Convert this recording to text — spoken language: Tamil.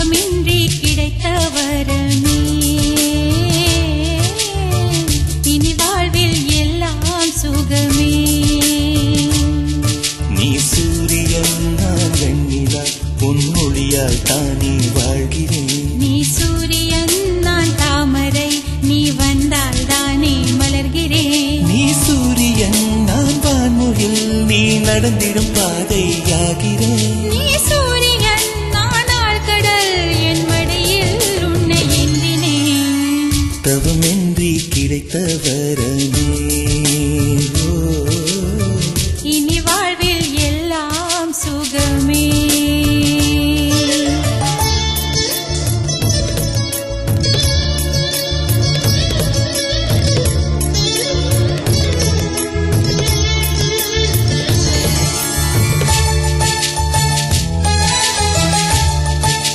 தவமின்றி கிடைத்த வரமே இனி வாழ்வில் எல்லாம் சுகமே. நீ சூரியன் நான் வெண்ணிலா பொன்மொழியால் தானே வாழ்கிறேன். நீ சூரியன் நான் தாமரை நீ வந்தால் தானே மலர்கிறேன். நீ சூரியன் நான் வான்முகில் நீ நடந்திடும் பாதையாகிறேன். நீ சூரியன் நான் ஆழ்கடல் என் மடியில் உன்னை ஏந்தினேன். தவமின்றி கிடைத்த வரமே